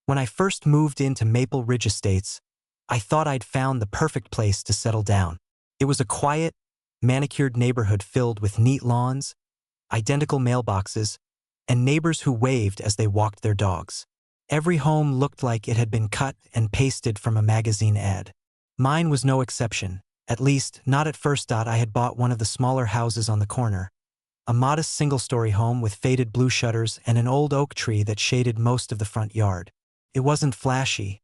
When I first moved into Maple Ridge Estates, I thought I'd found the perfect place to settle down. It was a quiet, manicured neighborhood filled with neat lawns, identical mailboxes, and neighbors who waved as they walked their dogs. Every home looked like it had been cut and pasted from a magazine ad. Mine was no exception, at least not at first. I had bought one of the smaller houses on the corner, a modest single-story home with faded blue shutters and an old oak tree that shaded most of the front yard. It wasn't flashy,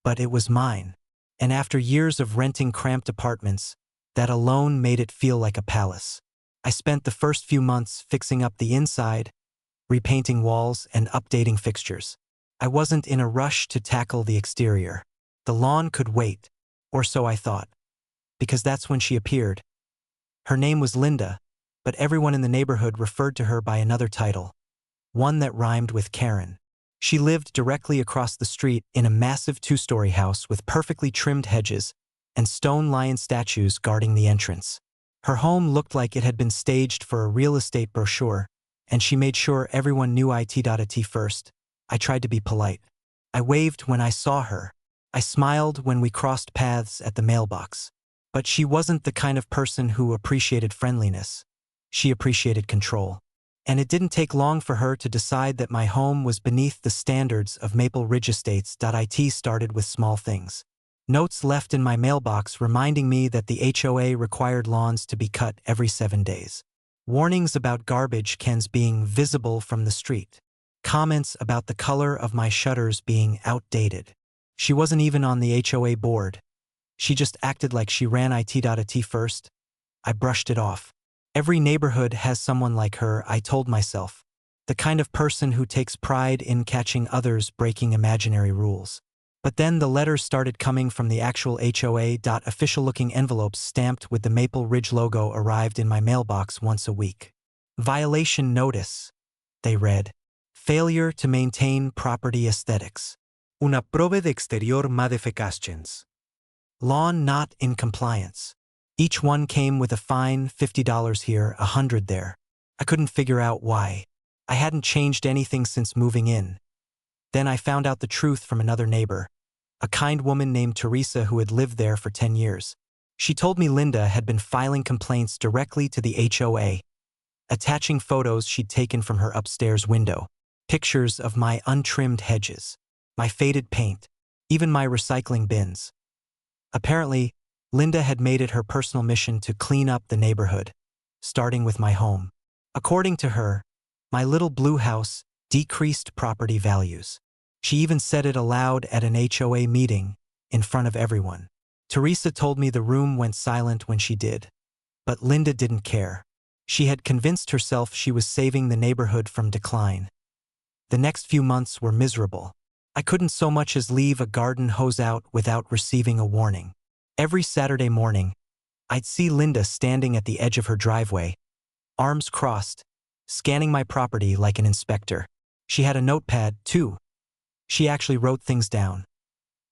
but it was mine. And after years of renting cramped apartments, that alone made it feel like a palace. I spent the first few months fixing up the inside, repainting walls, and updating fixtures. I wasn't in a rush to tackle the exterior. The lawn could wait, or so I thought, because that's when she appeared. Her name was Linda, but everyone in the neighborhood referred to her by another title, one that rhymed with Karen. She lived directly across the street in a massive 2-story house with perfectly trimmed hedges and stone lion statues guarding the entrance. Her home looked like it had been staged for a real estate brochure, and she made sure everyone knew it. First, I tried to be polite. I waved when I saw her. I smiled when we crossed paths at the mailbox. But she wasn't the kind of person who appreciated friendliness. She appreciated control. And it didn't take long for her to decide that my home was beneath the standards of Maple Ridge Estates. It started with small things. Notes left in my mailbox reminding me that the HOA required lawns to be cut every 7 days. Warnings about garbage cans being visible from the street. Comments about the color of my shutters being outdated. She wasn't even on the HOA board. She just acted like she ran it. First, I brushed it off. Every neighborhood has someone like her, I told myself. The kind of person who takes pride in catching others breaking imaginary rules. But then the letters started coming from the actual HOA. Official-looking envelopes stamped with the Maple Ridge logo arrived in my mailbox once a week. Violation notice, they read. Failure to maintain property aesthetics. Una prove de exterior modifications. Lawn not in compliance. Each one came with a fine, $50 here, $100 there. I couldn't figure out why. I hadn't changed anything since moving in. Then I found out the truth from another neighbor, a kind woman named Teresa who had lived there for 10 years. She told me Linda had been filing complaints directly to the HOA, attaching photos she'd taken from her upstairs window, pictures of my untrimmed hedges, my faded paint, even my recycling bins. Apparently, Linda had made it her personal mission to clean up the neighborhood, starting with my home. According to her, my little blue house decreased property values. She even said it aloud at an HOA meeting, in front of everyone. Teresa told me the room went silent when she did. But Linda didn't care. She had convinced herself she was saving the neighborhood from decline. The next few months were miserable. I couldn't so much as leave a garden hose out without receiving a warning. Every Saturday morning, I'd see Linda standing at the edge of her driveway, arms crossed, scanning my property like an inspector. She had a notepad, too. She actually wrote things down.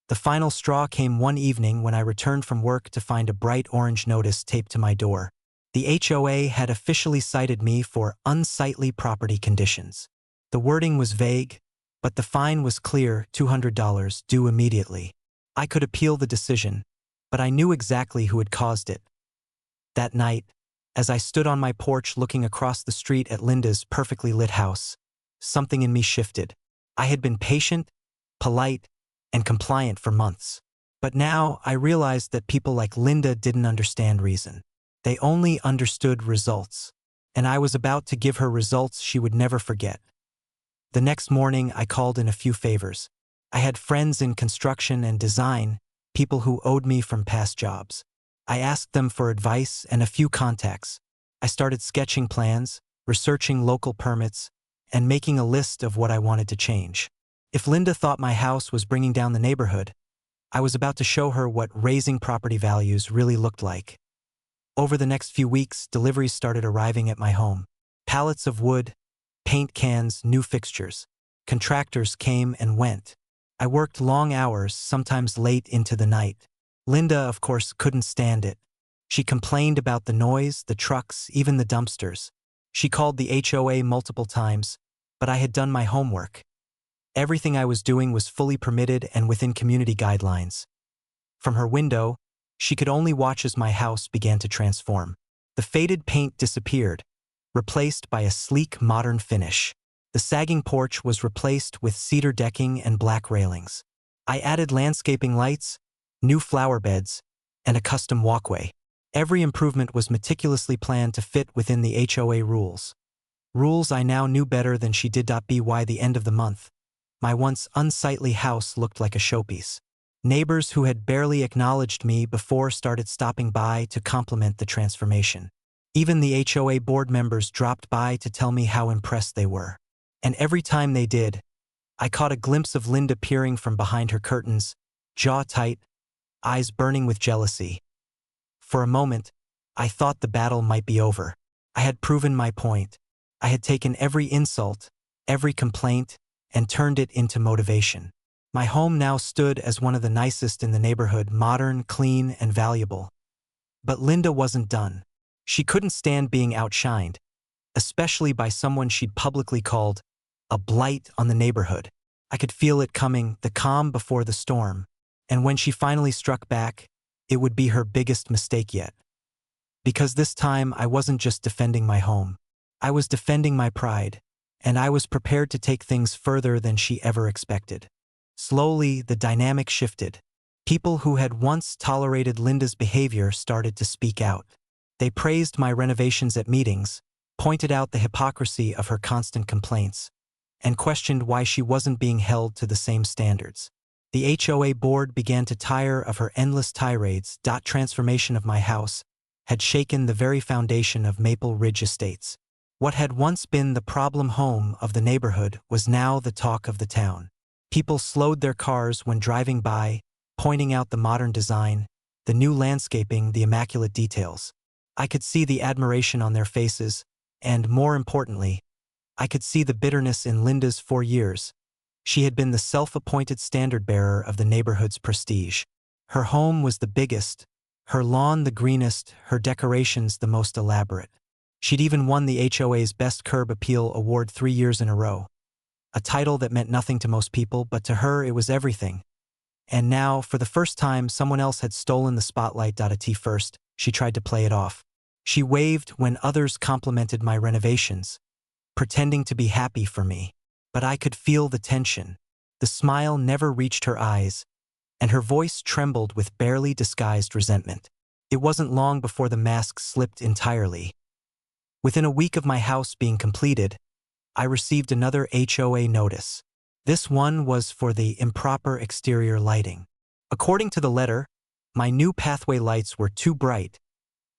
The final straw came one evening when I returned from work to find a bright orange notice taped to my door. The HOA had officially cited me for unsightly property conditions. The wording was vague, but the fine was clear, $200 due immediately. I could appeal the decision, but I knew exactly who had caused it. That night, as I stood on my porch looking across the street at Linda's perfectly lit house, something in me shifted. I had been patient, polite, and compliant for months. But now I realized that people like Linda didn't understand reason. They only understood results. And I was about to give her results she would never forget. The next morning, I called in a few favors. I had friends in construction and design, people who owed me from past jobs. I asked them for advice and a few contacts. I started sketching plans, researching local permits, and making a list of what I wanted to change. If Linda thought my house was bringing down the neighborhood, I was about to show her what raising property values really looked like. Over the next few weeks, deliveries started arriving at my home. Pallets of wood, paint cans, new fixtures. Contractors came and went. I worked long hours, sometimes late into the night. Linda, of course, couldn't stand it. She complained about the noise, the trucks, even the dumpsters. She called the HOA multiple times, but I had done my homework. Everything I was doing was fully permitted and within community guidelines. From her window, she could only watch as my house began to transform. The faded paint disappeared, replaced by a sleek modern finish. The sagging porch was replaced with cedar decking and black railings. I added landscaping lights, new flower beds, and a custom walkway. Every improvement was meticulously planned to fit within the HOA rules. Rules I now knew better than she did. By the end of the month, my once unsightly house looked like a showpiece. Neighbors who had barely acknowledged me before started stopping by to compliment the transformation. Even the HOA board members dropped by to tell me how impressed they were. And every time they did, I caught a glimpse of Linda peering from behind her curtains, jaw tight, eyes burning with jealousy. For a moment, I thought the battle might be over. I had proven my point. I had taken every insult, every complaint, and turned it into motivation. My home now stood as one of the nicest in the neighborhood, modern, clean, and valuable. But Linda wasn't done. She couldn't stand being outshined, especially by someone she'd publicly called a blight on the neighborhood. I could feel it coming, the calm before the storm. And when she finally struck back, it would be her biggest mistake yet. Because this time I wasn't just defending my home. I was defending my pride, and I was prepared to take things further than she ever expected. Slowly, the dynamic shifted. People who had once tolerated Linda's behavior started to speak out. They praised my renovations at meetings, pointed out the hypocrisy of her constant complaints, and questioned why she wasn't being held to the same standards. The HOA board began to tire of her endless tirades. Transformation of my house had shaken the very foundation of Maple Ridge Estates. What had once been the problem home of the neighborhood was now the talk of the town. People slowed their cars when driving by, pointing out the modern design, the new landscaping, the immaculate details. I could see the admiration on their faces, and more importantly, I could see the bitterness in Linda's 4 years. She had been the self-appointed standard-bearer of the neighborhood's prestige. Her home was the biggest, her lawn the greenest, her decorations the most elaborate. She'd even won the HOA's Best Curb Appeal award 3 years in a row. A title that meant nothing to most people, but to her it was everything. And now, for the first time, someone else had stolen the spotlight. At first, she tried to play it off. She waved when others complimented my renovations, pretending to be happy for me. But I could feel the tension. The smile never reached her eyes, and her voice trembled with barely disguised resentment. It wasn't long before the mask slipped entirely. Within a week of my house being completed, I received another HOA notice. This one was for the improper exterior lighting. According to the letter, my new pathway lights were too bright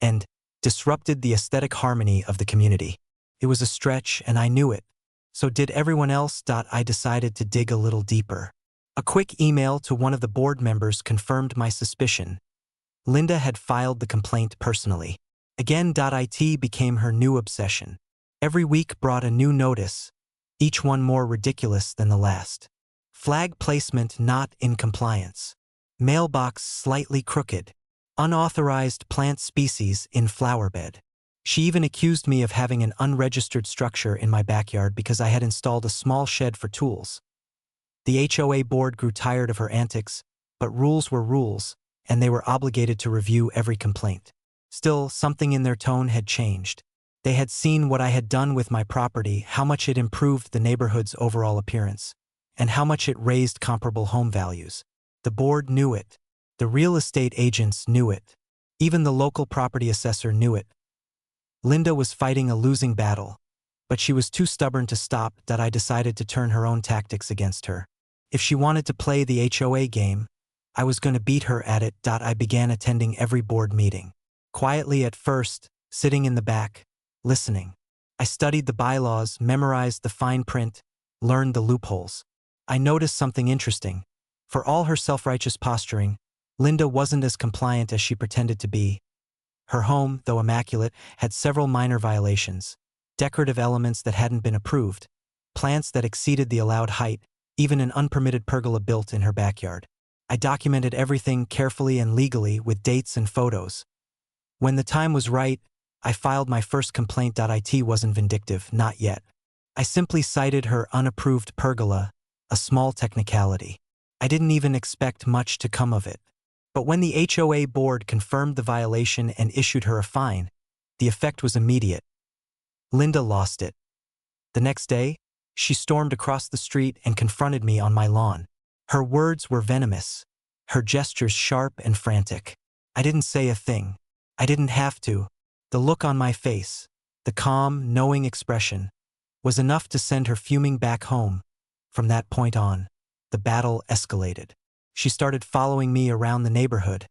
and disrupted the aesthetic harmony of the community. It was a stretch, and I knew it. So did everyone else. I decided to dig a little deeper. A quick email to one of the board members confirmed my suspicion. Linda had filed the complaint personally. Again, it became her new obsession. Every week brought a new notice, each one more ridiculous than the last. Flag placement not in compliance. Mailbox slightly crooked. Unauthorized plant species in flower bed. She even accused me of having an unregistered structure in my backyard because I had installed a small shed for tools. The HOA board grew tired of her antics, but rules were rules, and they were obligated to review every complaint. Still, something in their tone had changed. They had seen what I had done with my property, how much it improved the neighborhood's overall appearance, and how much it raised comparable home values. The board knew it. The real estate agents knew it. Even the local property assessor knew it. Linda was fighting a losing battle, but she was too stubborn to stop. I decided to turn her own tactics against her. If she wanted to play the HOA game, I was going to beat her at it. I began attending every board meeting. Quietly at first, sitting in the back, listening. I studied the bylaws, memorized the fine print, learned the loopholes. I noticed something interesting. For all her self-righteous posturing, Linda wasn't as compliant as she pretended to be. Her home, though immaculate, had several minor violations. Decorative elements that hadn't been approved, plants that exceeded the allowed height, even an unpermitted pergola built in her backyard. I documented everything carefully and legally with dates and photos. When the time was right, I filed my first complaint. It wasn't vindictive, not yet. I simply cited her unapproved pergola, a small technicality. I didn't even expect much to come of it. But when the HOA board confirmed the violation and issued her a fine, the effect was immediate. Linda lost it. The next day, she stormed across the street and confronted me on my lawn. Her words were venomous, her gestures sharp and frantic. I didn't say a thing. I didn't have to. The look on my face, the calm, knowing expression, was enough to send her fuming back home. From that point on, the battle escalated. She started following me around the neighborhood,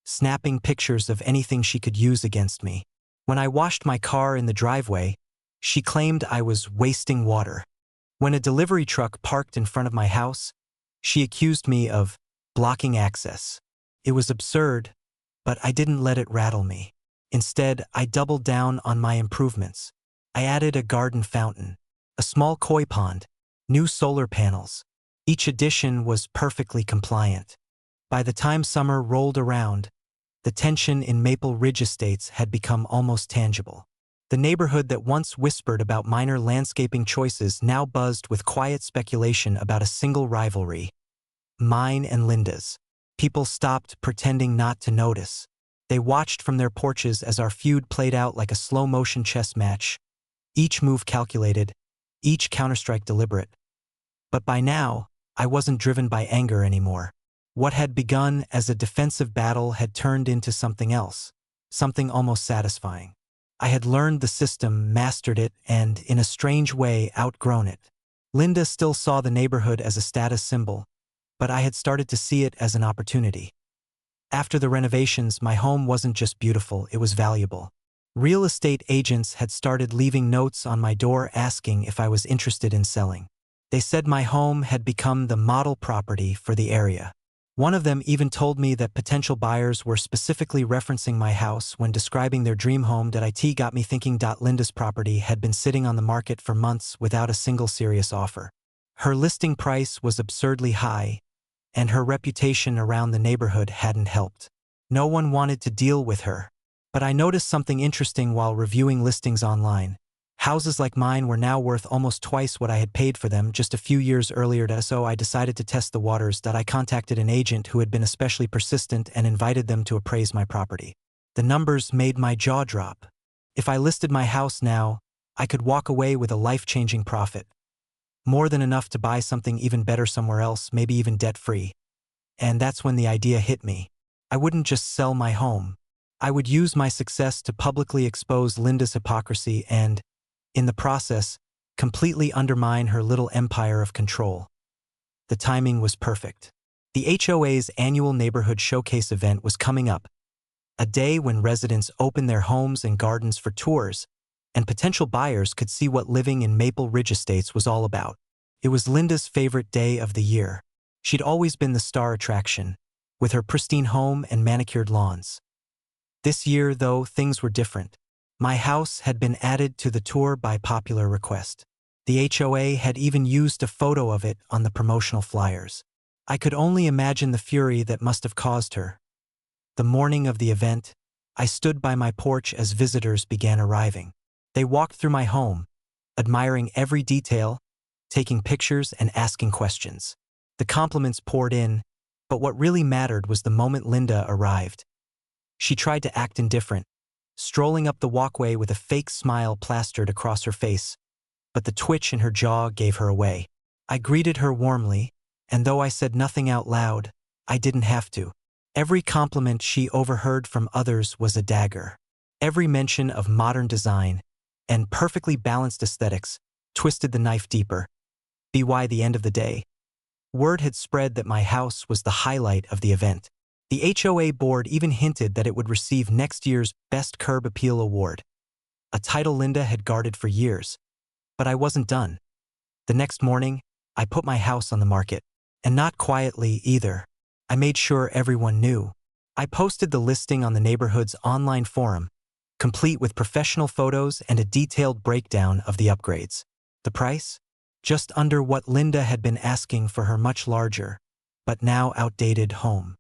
snapping pictures of anything she could use against me. When I washed my car in the driveway, she claimed I was wasting water. When a delivery truck parked in front of my house, she accused me of blocking access. It was absurd, but I didn't let it rattle me. Instead, I doubled down on my improvements. I added a garden fountain, a small koi pond, new solar panels. Each addition was perfectly compliant. By the time summer rolled around, the tension in Maple Ridge Estates had become almost tangible. The neighborhood that once whispered about minor landscaping choices now buzzed with quiet speculation about a single rivalry: mine and Linda's. People stopped pretending not to notice. They watched from their porches as our feud played out like a slow-motion chess match, each move calculated, each counterstrike deliberate. But by now, I wasn't driven by anger anymore. What had begun as a defensive battle had turned into something else, something almost satisfying. I had learned the system, mastered it, and, in a strange way, outgrown it. Linda still saw the neighborhood as a status symbol, but I had started to see it as an opportunity. After the renovations, my home wasn't just beautiful, it was valuable. Real estate agents had started leaving notes on my door asking if I was interested in selling. They said my home had become the model property for the area. One of them even told me that potential buyers were specifically referencing my house when describing their dream home. It got me thinking. Linda's property had been sitting on the market for months without a single serious offer. Her listing price was absurdly high, and her reputation around the neighborhood hadn't helped. No one wanted to deal with her. But I noticed something interesting while reviewing listings online. Houses like mine were now worth almost twice what I had paid for them just a few years earlier, so I decided to test the waters. I contacted an agent who had been especially persistent and invited them to appraise my property. The numbers made my jaw drop. If I listed my house now, I could walk away with a life-changing profit. More than enough to buy something even better somewhere else, maybe even debt-free. And that's when the idea hit me. I wouldn't just sell my home. I would use my success to publicly expose Linda's hypocrisy and, in the process, completely undermine her little empire of control. The timing was perfect. The HOA's annual neighborhood showcase event was coming up, a day when residents opened their homes and gardens for tours, and potential buyers could see what living in Maple Ridge Estates was all about. It was Linda's favorite day of the year. She'd always been the star attraction, with her pristine home and manicured lawns. This year, though, things were different. My house had been added to the tour by popular request. The HOA had even used a photo of it on the promotional flyers. I could only imagine the fury that must have caused her. The morning of the event, I stood by my porch as visitors began arriving. They walked through my home, admiring every detail, taking pictures and asking questions. The compliments poured in, but what really mattered was the moment Linda arrived. She tried to act indifferent, strolling up the walkway with a fake smile plastered across her face, but the twitch in her jaw gave her away. I greeted her warmly, and though I said nothing out loud, I didn't have to. Every compliment she overheard from others was a dagger. Every mention of modern design and perfectly balanced aesthetics twisted the knife deeper. By the end of the day, word had spread that my house was the highlight of the event. The HOA board even hinted that it would receive next year's Best Curb Appeal Award, a title Linda had guarded for years. But I wasn't done. The next morning, I put my house on the market. And not quietly either. I made sure everyone knew. I posted the listing on the neighborhood's online forum, complete with professional photos and a detailed breakdown of the upgrades. The price? Just under what Linda had been asking for her much larger, but now outdated home.